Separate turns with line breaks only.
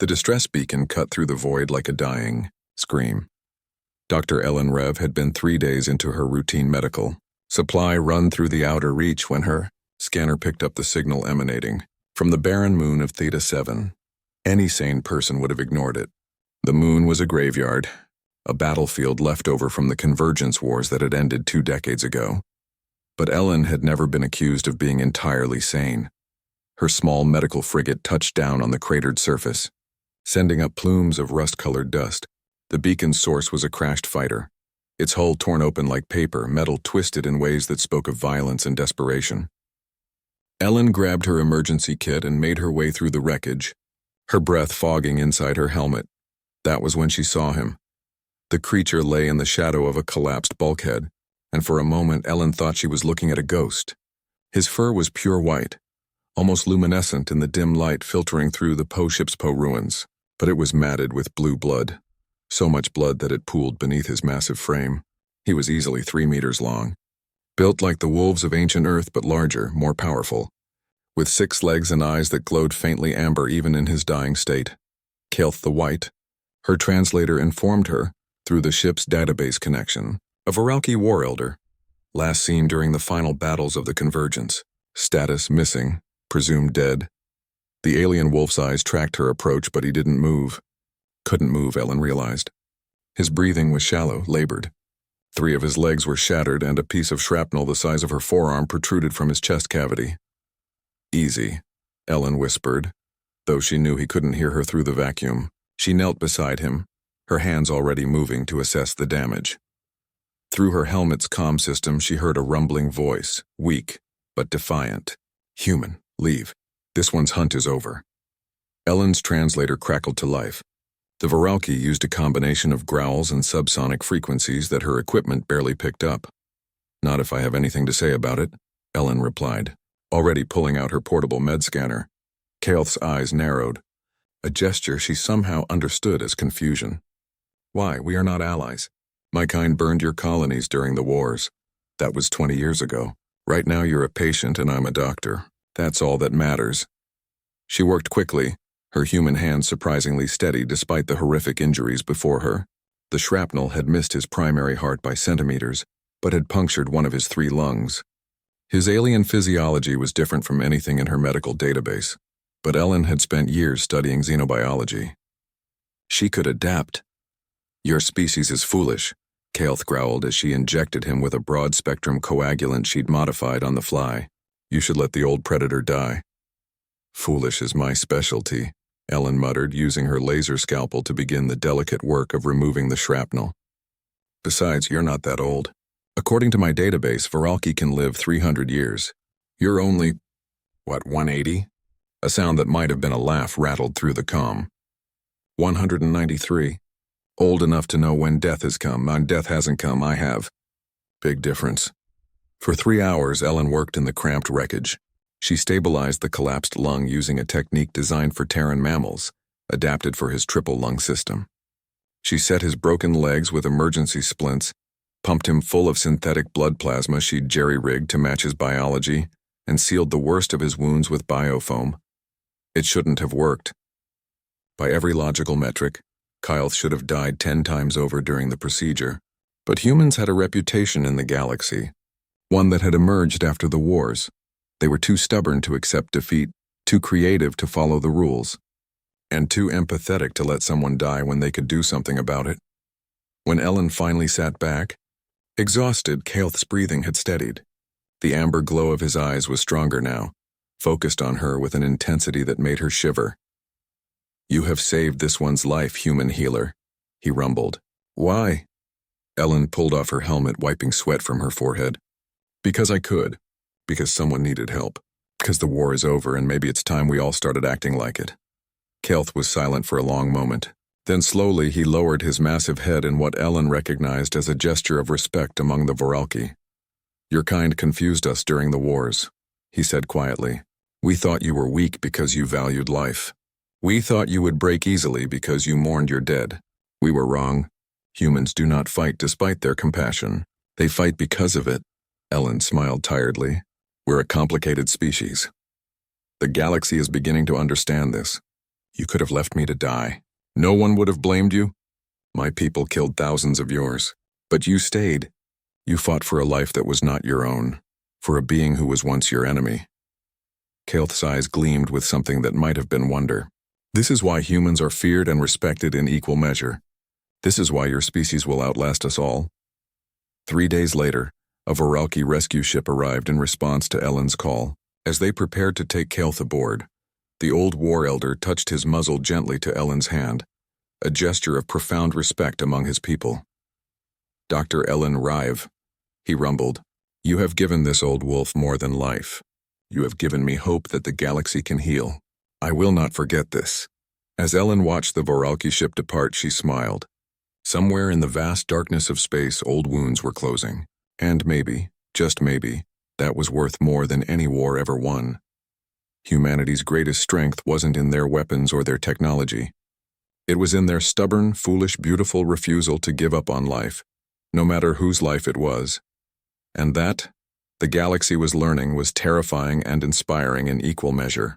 The distress beacon cut through the void like a dying scream. Dr. Ellen Rev had been 3 days into her routine medical supply run through the outer reach when her scanner picked up the signal emanating from the barren moon of Theta 7. Any sane person would have ignored it. The moon was a graveyard, a battlefield left over from the convergence wars that had ended 2 decades ago. But Ellen had never been accused of being entirely sane. Her small medical frigate touched down on the cratered surface, sending up plumes of rust-colored dust. The beacon's source was a crashed fighter, its hull torn open like paper, metal twisted in ways that spoke of violence and desperation. Ellen grabbed her emergency kit and made her way through the wreckage, her breath fogging inside her helmet. That was when she saw him. The creature lay in the shadow of a collapsed bulkhead, and for a moment Ellen thought she was looking at a ghost. His fur was pure white, almost luminescent in the dim light filtering through the ship's ruins, but it was matted with blue blood. So much blood that it pooled beneath his massive frame. He was easily 3 meters long, built like the wolves of ancient Earth but larger, more powerful, with 6 legs and eyes that glowed faintly amber even in his dying state. Kael'th the White, her translator informed her, through the ship's database connection, a Viralki war elder, last seen during the final battles of the Convergence. Status missing, presumed dead. The alien wolf's eyes tracked her approach, but he didn't move. Couldn't move, Ellen realized. His breathing was shallow, labored. 3 of his legs were shattered, and a piece of shrapnel the size of her forearm protruded from his chest cavity. Easy, Ellen whispered, though she knew he couldn't hear her through the vacuum. She knelt beside him, her hands already moving to assess the damage. Through her helmet's comm system, she heard a rumbling voice, weak but defiant. "Human, leave. This one's hunt is over." Ellen's translator crackled to life. The Viralki used a combination of growls and subsonic frequencies that her equipment barely picked up. "Not if I have anything to say about it," Ellen replied, already pulling out her portable med scanner. Kael'th's eyes narrowed, a gesture she somehow understood as confusion. "Why, we are not allies. My kind burned your colonies during the wars. That was 20 years ago. Right now you're a patient and I'm a doctor. That's all that matters." She worked quickly, her human hands surprisingly steady despite the horrific injuries before her. The shrapnel had missed his primary heart by centimeters, but had punctured one of his 3 lungs. His alien physiology was different from anything in her medical database, but Ellen had spent years studying xenobiology. She could adapt. "Your species is foolish," Kael'th growled as she injected him with a broad-spectrum coagulant she'd modified on the fly. "You should let the old predator die." "Foolish is my specialty," Ellen muttered, using her laser scalpel to begin the delicate work of removing the shrapnel. "Besides, you're not that old. According to my database, Viralki can live 300 years. You're only, 180? A sound that might have been a laugh rattled through the comm. 193. Old enough to know when death has come. When death hasn't come, I have. Big difference. For 3 hours, Ellen worked in the cramped wreckage. She stabilized the collapsed lung using a technique designed for Terran mammals, adapted for his triple lung system. She set his broken legs with emergency splints, pumped him full of synthetic blood plasma she'd jerry-rigged to match his biology, and sealed the worst of his wounds with biofoam. It shouldn't have worked. By every logical metric, Kael'th should have died 10 times over during the procedure, but humans had a reputation in the galaxy, one that had emerged after the wars. They were too stubborn to accept defeat, too creative to follow the rules, and too empathetic to let someone die when they could do something about it. When Ellen finally sat back, exhausted, Kael'th's breathing had steadied. The amber glow of his eyes was stronger now, focused on her with an intensity that made her shiver. "You have saved this one's life, human healer," he rumbled. "Why?" Ellen pulled off her helmet, wiping sweat from her forehead. "Because I could. Because someone needed help. Because the war is over and maybe it's time we all started acting like it." Kael'th was silent for a long moment. Then slowly he lowered his massive head in what Ellen recognized as a gesture of respect among the Viralki. "Your kind confused us during the wars," he said quietly. "We thought you were weak because you valued life. We thought you would break easily because you mourned your dead. We were wrong. Humans do not fight despite their compassion. They fight because of it." Ellen smiled tiredly. "We're a complicated species. The galaxy is beginning to understand this. You could have left me to die. No one would have blamed you. My people killed thousands of yours. But you stayed. You fought for a life that was not your own, for a being who was once your enemy. Kael'th's eyes gleamed with something that might have been wonder. This is why humans are feared and respected in equal measure. This is why your species will outlast us all. 3 days later, a Voralki rescue ship arrived in response to Ellen's call. As they prepared to take Kael'th aboard, the old war elder touched his muzzle gently to Ellen's hand, a gesture of profound respect among his people. Dr. Ellen Rive, he rumbled, you have given this old wolf more than life. You have given me hope that the galaxy can heal. I will not forget this. As Ellen watched the Voralki ship depart, she smiled. Somewhere in the vast darkness of space, old wounds were closing. And maybe, just maybe, that was worth more than any war ever won. Humanity's greatest strength wasn't in their weapons or their technology. It was in their stubborn, foolish, beautiful refusal to give up on life, no matter whose life it was. And that, the galaxy was learning, was terrifying and inspiring in equal measure.